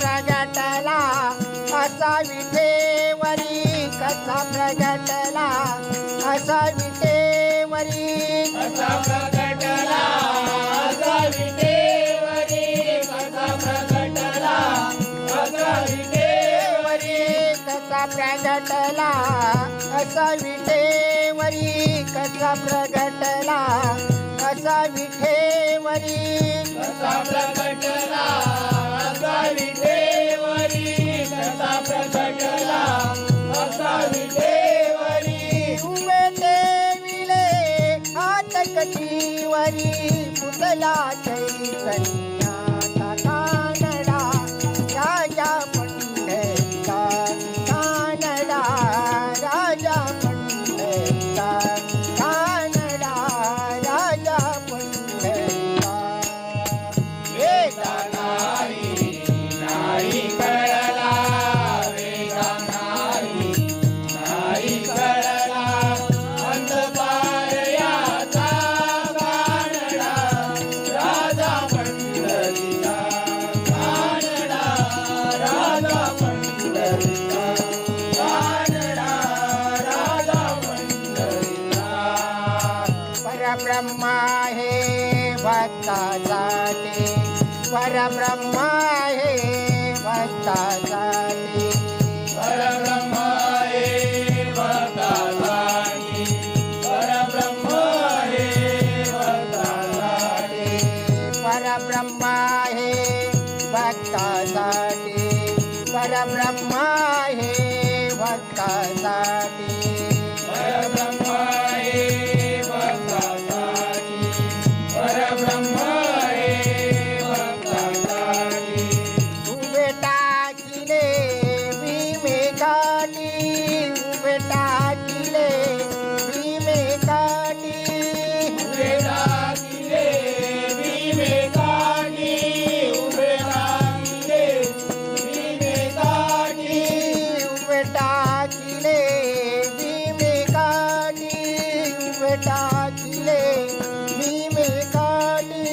प्रगटला असा विठेवरी कसा प्रगटला असा विठेवरी कसा प्रगटला असा विठेवरी कसा प्रगटला असा विठेवरी कसा प्रगटला असा विठेवरी कसा प्रगटला असा विठेवरी कसा प्रगटला असा विठेवरी कसा प्रगटला असा विठेवरी उभे देविले हात कटीवरी पुतला चैतन्याचा कानडा राजा पंढरीचा कानडा राजा पंढरीचा कानडा राजा पंढरीचा वेगा नाही नाही कळला वेगा नाही नाही कळला अंधकार याचा कानडा राजा पंढरीचा कानडा राजा पंढरीचा कानडा राजा पंढरीचा परब्रह्मा हे भक्तासाठी परब्रह्मा हे भक्तासाठी परब्रह्म हे भक्तासाठी परब्रह्म हे भक्तासाठी परब्रह्मा हे भक्तासाठी परब्रह्मा हे भक्तासाठी परब्रह्म हे भक्तासाठी परब्रह्म हे भक्तासाठी उभे टाकिले भीमेकाठी उभे टाकिले भीमेकाठी उभे राखिले विवेकानी उभे राखिले विवेकानी उभे टाकिले भीमेकाठी उभे टाकिले भीमेकाठी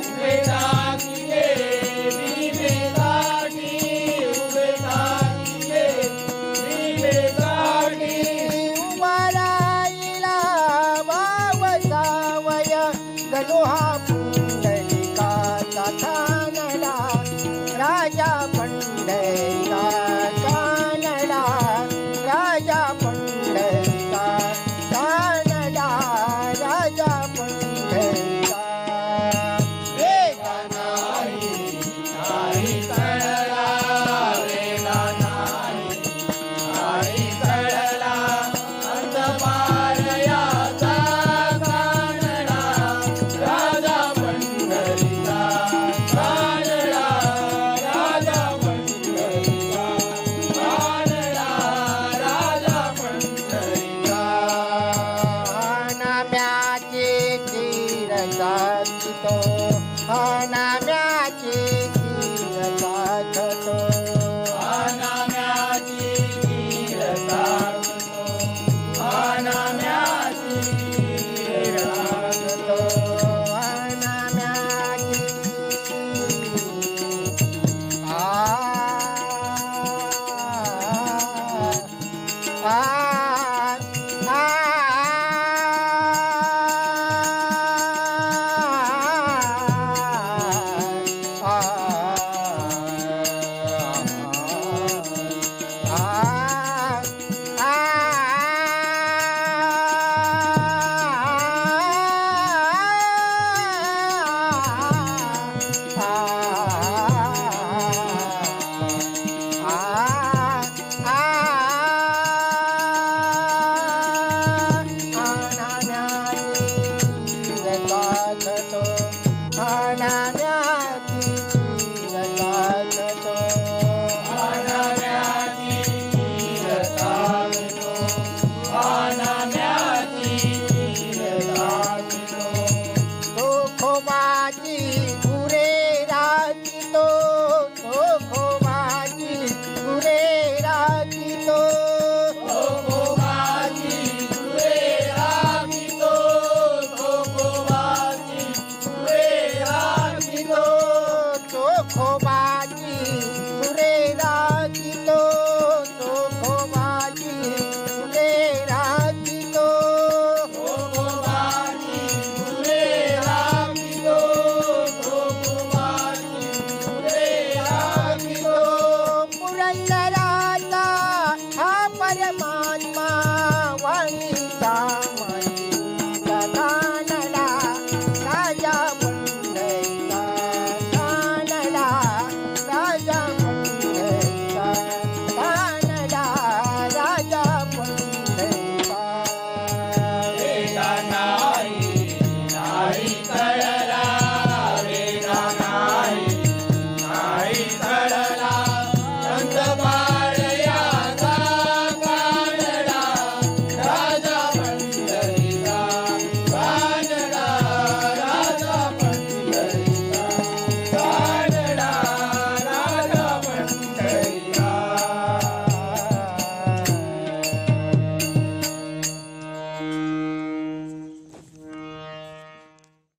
उभे राखिले विवेकानी उभे राखिले विवेकानी उभा राहिला वावसावय गणू हा पुंडलिकाचा कानडा राजा पंढरीचा कानडा राजा पंढरीचा कानडा राजा पंढरीचा वेगा नाही नाही कळला वेगा नाही नाही कळला अंधकार याचा कानडा राजा पंढरीचा कानडा राजा पंढरीचा कानडा राजा पंढरीचा नाम्याचे तीर जातो नाम्याचे तीर कळला